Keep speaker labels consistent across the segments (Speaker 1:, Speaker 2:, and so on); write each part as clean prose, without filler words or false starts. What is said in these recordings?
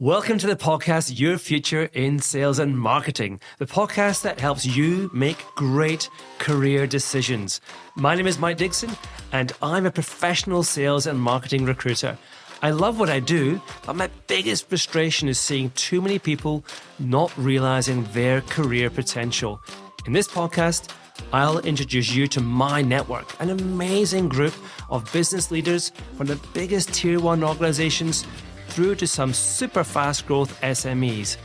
Speaker 1: Welcome to the podcast, Your Future in Sales and Marketing, the podcast that helps you make great career decisions. My name is Mike Dickson, and I'm a professional sales and marketing recruiter. I love what I do, but my biggest frustration is seeing too many people not realizing their career potential. In this podcast, I'll introduce you to my network, an amazing group of business leaders from the biggest tier 1 organizations through to some super fast growth SMEs.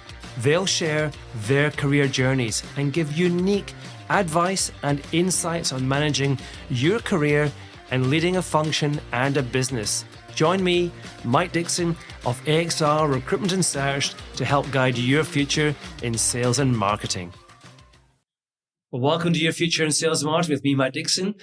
Speaker 1: They'll share their career journeys and give unique advice and insights on managing your career and leading a function and a business. Join me, Mike Dickson of AXR Recruitment and Search, to help guide your future in sales and marketing. Well, welcome to Your Future in Sales and Marketing with me, Mike Dickson,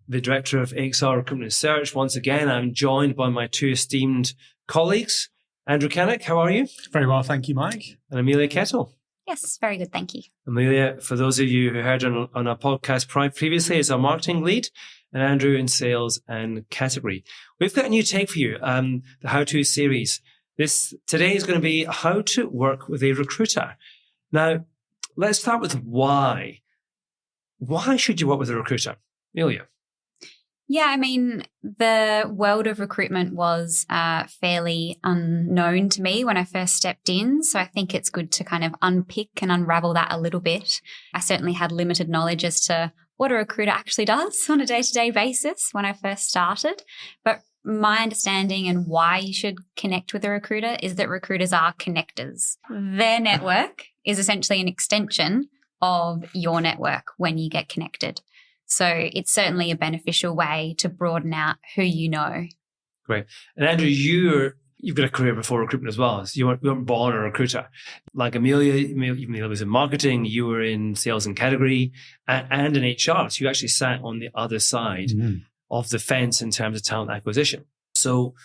Speaker 1: the Director of AXR Recruitment and Search. Once again, I'm joined by my two esteemed colleagues. Andrew Cannock, how are you?
Speaker 2: Very well, thank you, Mike.
Speaker 1: And Amelia Kettle.
Speaker 3: Yes, very good, thank you.
Speaker 1: Amelia, for those of you who heard on our podcast previously, is our marketing lead, and Andrew in sales and category. We've got a new take for you, the how-to series. Today is going to be how to work with a recruiter. Now, let's start with why. Why should you work with a recruiter? Amelia.
Speaker 3: Yeah, I mean, the world of recruitment was fairly unknown to me when I first stepped in. So I think it's good to kind of unpick and unravel that a little bit. I certainly had limited knowledge as to what a recruiter actually does on a day-to-day basis when I first started. But my understanding and why you should connect with a recruiter is that recruiters are connectors. Their network is essentially an extension of your network when you get connected. So it's certainly a beneficial way to broaden out who you know.
Speaker 1: Great. And Andrew, you've got a career before recruitment as well. So you weren't born a recruiter. Like Amelia was in marketing, you were in sales and category and in HR. So you actually sat on the other side of the fence in terms of talent acquisition. So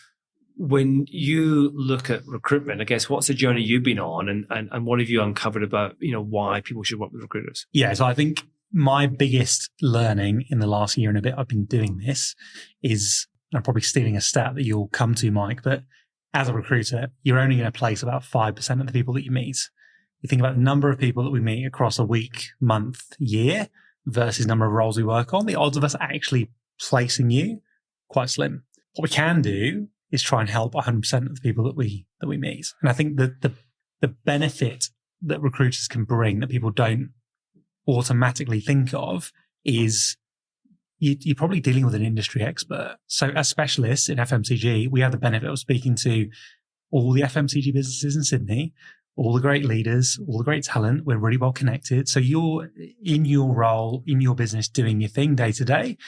Speaker 1: when you look at recruitment, I guess, what's the journey you've been on and what have you uncovered about, why people should work with recruiters?
Speaker 2: Yeah, so I think my biggest learning in the last year and a bit I've been doing this is, I'm probably stealing a stat that you'll come to, Mike, but as a recruiter, you're only going to place about 5% of the people that you meet. You think about the number of people that we meet across a week, month, year versus number of roles we work on, the odds of us actually placing you, quite slim. What we can do is try and help 100% of the people that we meet. And I think that the benefit that recruiters can bring that people don't automatically think of is you're probably dealing with an industry expert. So as specialists in FMCG, we have the benefit of speaking to all the FMCG businesses in Sydney, all the great leaders, all the great talent. We're really well connected. So you're in your role, in your business, doing your thing day to day.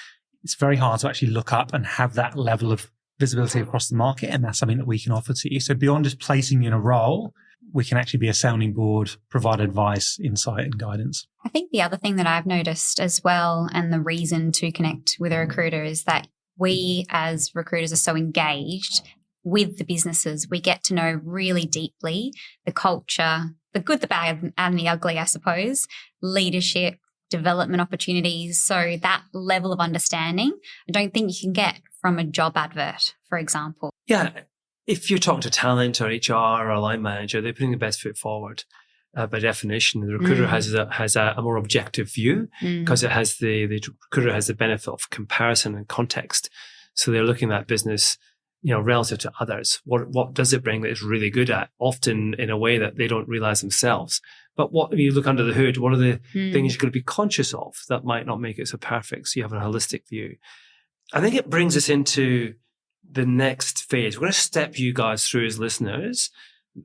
Speaker 2: It's very hard to actually look up and have that level of visibility across the market. And that's something that we can offer to you. So beyond just placing you in a role, we can actually be a sounding board, provide advice, insight, and guidance.
Speaker 3: I think the other thing that I've noticed as well, and the reason to connect with a recruiter, is that we as recruiters are so engaged with the businesses. We get to know really deeply the culture, the good, the bad, and the ugly, I suppose, leadership, development opportunities. So that level of understanding, I don't think you can get from a job advert, for example.
Speaker 1: Yeah. If you're talking to talent or HR or a line manager, they're putting the best foot forward. By definition, the recruiter has a more objective view because it has the recruiter has the benefit of comparison and context. So they're looking at business, relative to others. What does it bring that it's really good at? Often in a way that they don't realize themselves. But when you look under the hood, what are the things you're going to be conscious of that might not make it so perfect? So you have a holistic view. I think it brings us into the next phase. We're going to step you guys through as listeners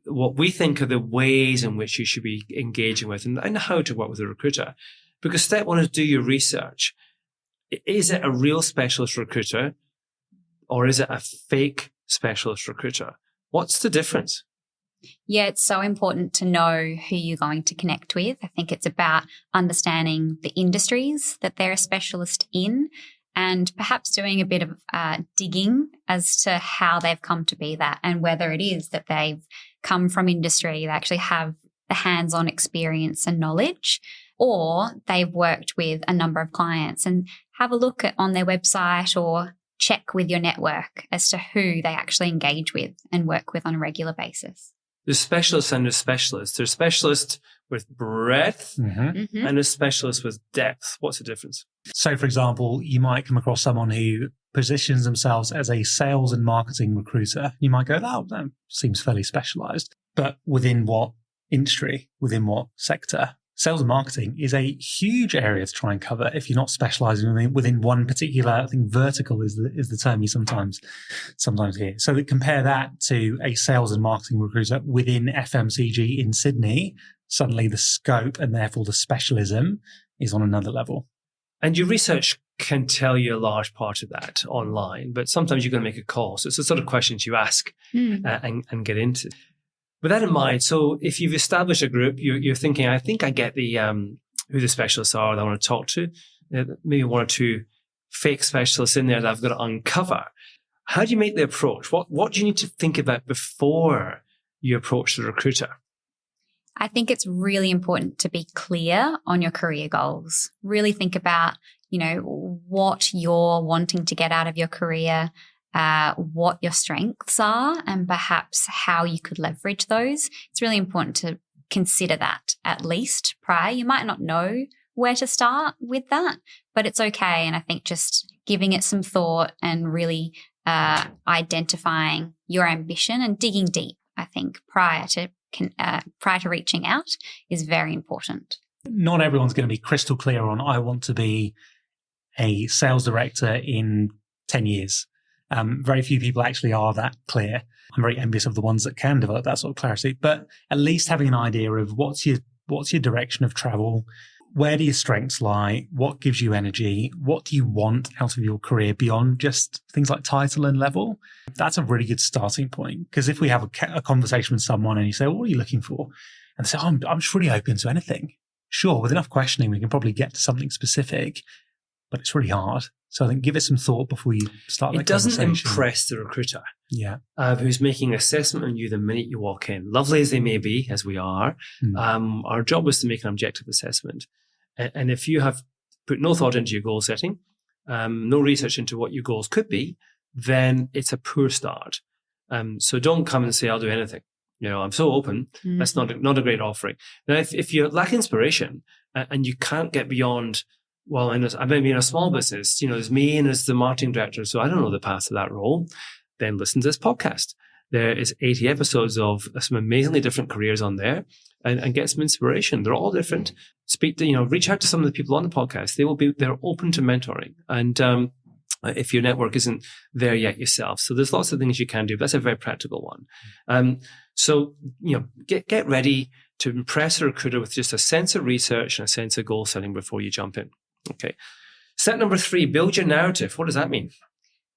Speaker 1: what we think are the ways in which you should be engaging with and how to work with a recruiter. Because step one is do your research. Is it a real specialist recruiter or is it a fake specialist recruiter? What's the difference?
Speaker 3: Yeah, it's so important to know who you're going to connect with. I think it's about understanding the industries that they're a specialist in, and perhaps doing a bit of digging as to how they've come to be that, and whether it is that they've come from industry, they actually have the hands-on experience and knowledge, or they've worked with a number of clients. And have a look on their website or check with your network as to who they actually engage with and work with on a regular basis.
Speaker 1: There's specialists and there's specialists. There's specialists with breadth and a specialist with depth. What's the difference?
Speaker 2: So, for example, you might come across someone who positions themselves as a sales and marketing recruiter. You might go, oh, that seems fairly specialized. But within what industry, within what sector? Sales and marketing is a huge area to try and cover if you're not specializing within one particular, I think vertical is the term you sometimes hear. So compare that to a sales and marketing recruiter within FMCG in Sydney. Suddenly the scope and therefore the specialism is on another level.
Speaker 1: And your research can tell you a large part of that online, but sometimes you're going to make a call. So it's the sort of questions you ask and get into. With that in mind, so if you've established a group, you're thinking, I think I get the who the specialists are that I want to talk to. Maybe one or two fake specialists in there that I've got to uncover. How do you make the approach? What do you need to think about before you approach the recruiter?
Speaker 3: I think it's really important to be clear on your career goals. Really think about, what you're wanting to get out of your career, what your strengths are, and perhaps how you could leverage those. It's really important to consider that at least prior. You might not know where to start with that, but it's okay. And I think just giving it some thought and really identifying your ambition and digging deep, I think, prior to reaching out is very important.
Speaker 2: Not everyone's going to be crystal clear on, I want to be a sales director in 10 years. Very few people actually are that clear. I'm very envious of the ones that can develop that sort of clarity, but at least having an idea of what's your direction of travel, where do your strengths lie, what gives you energy, what do you want out of your career beyond just things like title and level. That's a really good starting point, because if we have a conversation with someone and you say, well, what are you looking for? And they say, I'm just really open to anything. Sure, with enough questioning, we can probably get to something specific, but it's really hard. So I think give it some thought before you start that conversation.
Speaker 1: It doesn't impress the recruiter.
Speaker 2: Yeah.
Speaker 1: Who's making an assessment on you the minute you walk in. Lovely as they may be, as we are, our job is to make an objective assessment. And if you have put no thought into your goal setting, no research into what your goals could be, then it's a poor start. So don't come and say, I'll do anything. I'm so open. That's not a great offering. Now, if you lack inspiration and you can't get beyond, well, I may be in a small business, there's me and there's the marketing director, so I don't know the path to that role, then listen to this podcast. There is 80 episodes of some amazingly different careers on there and get some inspiration. They're all different. Reach out to some of the people on the podcast. They're open to mentoring. And if your network isn't there yet yourself. So there's lots of things you can do. But that's a very practical one. So get ready to impress a recruiter with just a sense of research and a sense of goal setting before you jump in. Okay. Step number 3, build your narrative. What does that mean?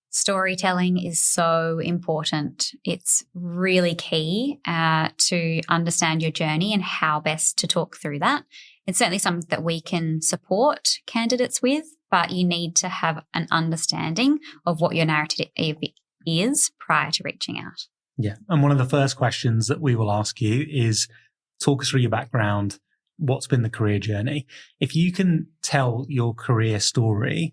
Speaker 3: Storytelling is so important. It's really key to understand your journey and how best to talk through that. It's certainly something that we can support candidates with, but you need to have an understanding of what your narrative is prior to reaching out.
Speaker 2: Yeah. And one of the first questions that we will ask you is, talk us through your background. What's been the career journey? If you can tell your career story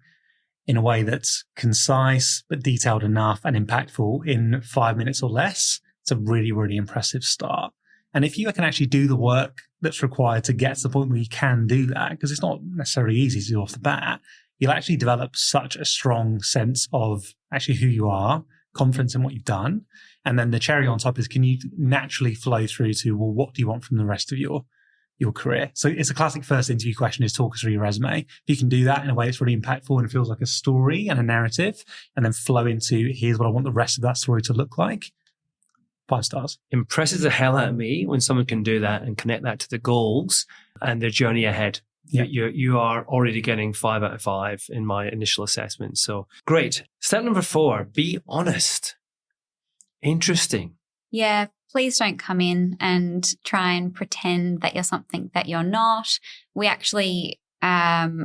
Speaker 2: in a way that's concise but detailed enough and impactful in 5 minutes or less, it's a really, really impressive start. And if you can actually do the work that's required to get to the point where you can do that, because it's not necessarily easy to do off the bat, you'll actually develop such a strong sense of actually who you are, confidence in what you've done. And then the cherry on top is, can you naturally flow through to, well, what do you want from the rest of your career? So it's a classic first interview question is, talk us through your resume. If you can do that in a way that's really impactful and it feels like a story and a narrative, and then flow into, here's what I want the rest of that story to look like, 5 stars.
Speaker 1: Impresses the hell out of me when someone can do that and connect that to the goals and their journey ahead. Yeah. You are already getting 5 out of 5 in my initial assessment. So great. Step number 4, be honest. Interesting.
Speaker 3: Yeah. Please don't come in and try and pretend that you're something that you're not. We actually, I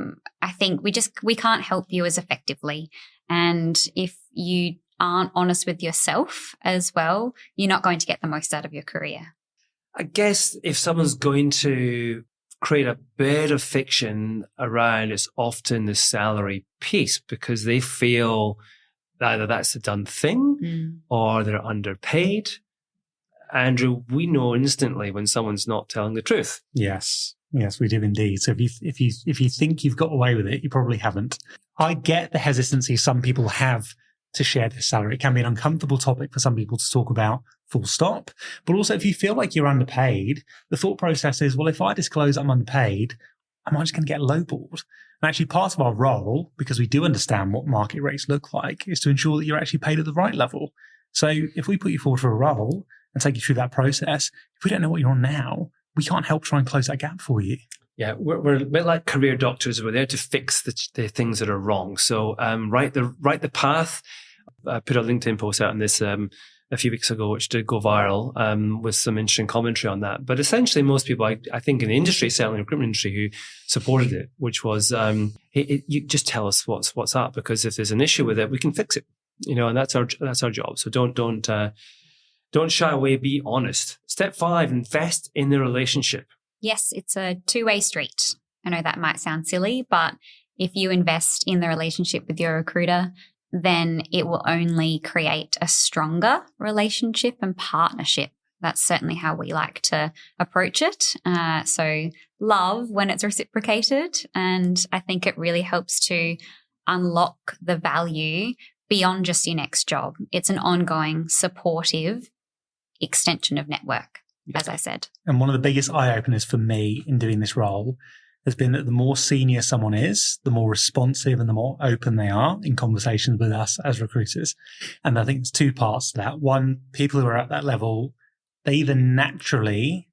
Speaker 3: think we can't help you as effectively. And if you aren't honest with yourself as well, you're not going to get the most out of your career.
Speaker 1: I guess if someone's going to create a bit of fiction around, it's often the salary piece, because they feel either that's a done thing or they're underpaid. Andrew, we know instantly when someone's not telling the truth.
Speaker 2: Yes, we do indeed. So if you think you've got away with it, you probably haven't. I get the hesitancy some people have to share their salary. It can be an uncomfortable topic for some people to talk about, full stop. But also, if you feel like you're underpaid, the thought process is, well, if I disclose I'm underpaid, am I just going to get lowballed? And actually, part of our role, because we do understand what market rates look like, is to ensure that you're actually paid at the right level. So if we put you forward for a role and take you through that process, if we don't know what you're on now, we can't help try and close that gap for you.
Speaker 1: Yeah, we're a bit like career doctors. We're there to fix the things that are wrong. So write the path. I put a LinkedIn post out on this a few weeks ago, which did go viral with some interesting commentary on that. But essentially, most people, I think in the industry, certainly the recruitment industry, who supported it, which was, you just tell us what's up, because if there's an issue with it, we can fix it. And that's our job. So don't shy away. Be honest. Step 5: invest in the relationship.
Speaker 3: Yes, it's a two-way street. I know that might sound silly, but if you invest in the relationship with your recruiter, then it will only create a stronger relationship and partnership. That's certainly how we like to approach it. So love when it's reciprocated. And I think it really helps to unlock the value beyond just your next job. It's an ongoing, supportive extension of network, as I said.
Speaker 2: And one of the biggest eye-openers for me in doing this role has been that the more senior someone is, the more responsive and the more open they are in conversations with us as recruiters. And I think there's two parts to that. One, people who are at that level, they either naturally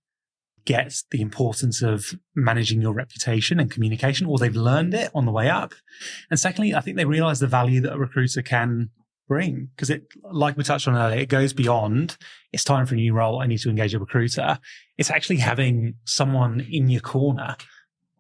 Speaker 2: get the importance of managing your reputation and communication, or they've learned it on the way up. And secondly, I think they realize the value that a recruiter can bring, because it, like we touched on earlier, it goes beyond, it's time for a new role, I need to engage a recruiter. It's actually having someone in your corner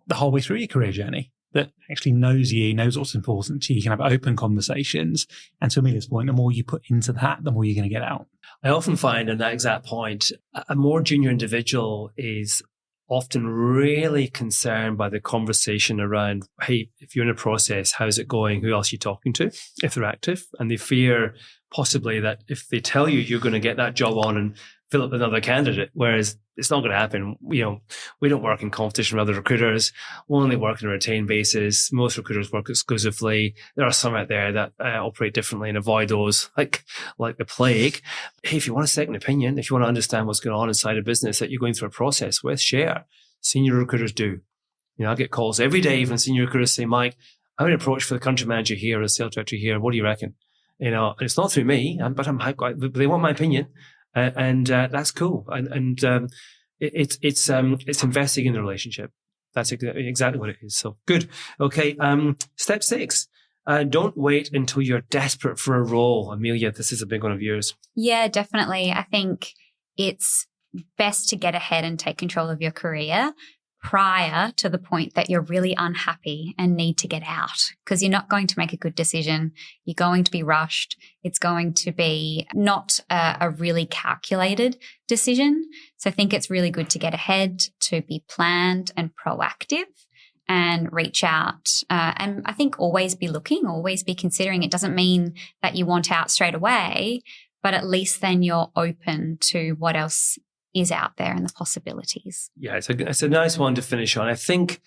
Speaker 2: the whole way through your career journey that actually knows you, knows what's important to you. You can have open conversations. And to Amelia's point, the more you put into that, the more you're going to get out.
Speaker 1: I often find on that exact point, a more junior individual is often really concerned by the conversation around, hey, if you're in a process, how's it going? Who else are you talking to? If they're active. And they fear possibly that if they tell you you're going to get that job on and fill up another candidate, whereas it's not going to happen. We don't work in competition with other recruiters. We only work on a retained basis. Most recruiters work exclusively. There are some out there that operate differently and avoid those like the plague. Hey, if you want a second opinion, if you want to understand what's going on inside a business that you're going through a process with, share. Senior recruiters do. I get calls every day from senior recruiters say, Mike, I'm an approach for the country manager here or the sales director here. What do you reckon? And it's not through me, but they want my opinion. And that's cool. And it's investing in the relationship. That's exactly what it is. So good. Okay. Step 6. Don't wait until you're desperate for a role. Amelia, this is a big one of yours.
Speaker 3: Yeah, definitely. I think it's best to get ahead and take control of your career prior to the point that you're really unhappy and need to get out, because you're not going to make a good decision. You're going to be rushed. It's going to be not a really calculated decision. So I think it's really good to get ahead, to be planned and proactive and reach out. And I think always be looking, always be considering. It doesn't mean that you want out straight away, but at least then you're open to what else is out there and the possibilities.
Speaker 1: Yeah, it's a nice one to finish on. I think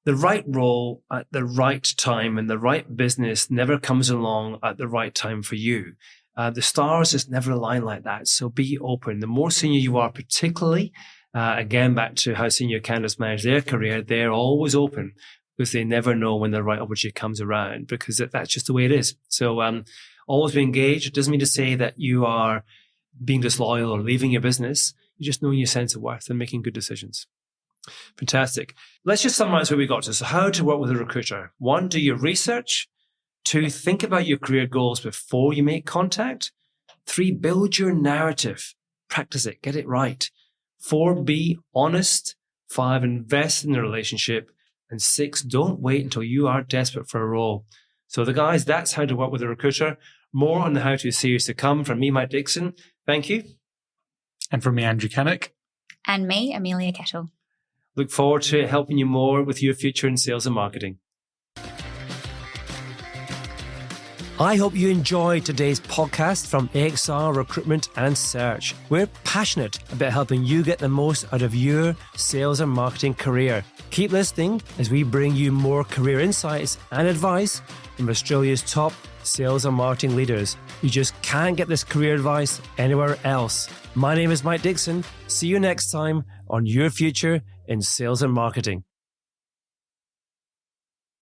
Speaker 1: the right role at the right time and the right business never comes along at the right time for you. The stars just never align like that. So be open. The more senior you are, particularly, again, back to how senior candidates manage their career, they're always open because they never know when the right opportunity comes around, because that's just the way it is. So always be engaged. It doesn't mean to say that you are being disloyal or leaving your business. You just knowing your sense of worth and making good decisions. Fantastic. Let's just summarize where we got to. So how to work with a recruiter. 1, do your research. 2, think about your career goals before you make contact. 3, build your narrative. Practice it. Get it right. 4, be honest. 5, invest in the relationship. And 6, don't wait until you are desperate for a role. So guys, that's how to work with a recruiter. More on the how-to series to come from me, Mike Dickson. Thank you.
Speaker 2: And from me, Andrew Cannock.
Speaker 3: And me, Amelia Kettle.
Speaker 1: Look forward to helping you more with your future in sales and marketing. I hope you enjoyed today's podcast from AXR Recruitment and Search. We're passionate about helping you get the most out of your sales and marketing career. Keep listening as we bring you more career insights and advice from Australia's top sales and marketing leaders. You just can't get this career advice anywhere else. My name is Mike Dickson. See you next time on Your Future in Sales and Marketing.